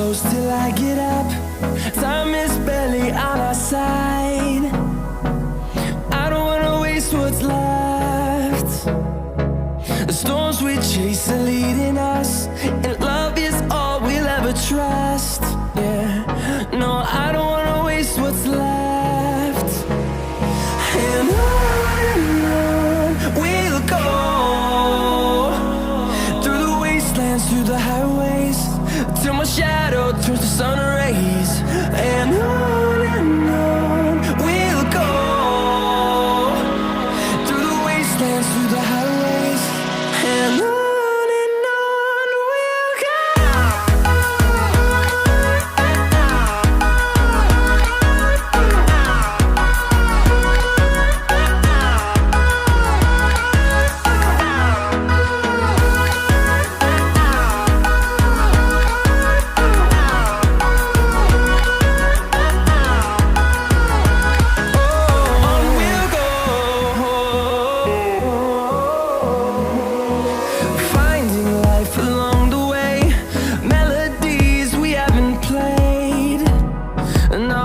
close till I get up. Time is barely on our side. I don't wanna waste what's left. The storms we chase are leading us, and love is all we'll ever trust. Yeah, no, I don't wanna waste what's left. And on we'll go, through the wastelands, through the highways, till my shadow turns to sun rays. And on we'll go, through the wastelands, through the highways, and on we'll go. Finding life along the way, melodies we haven't played. No,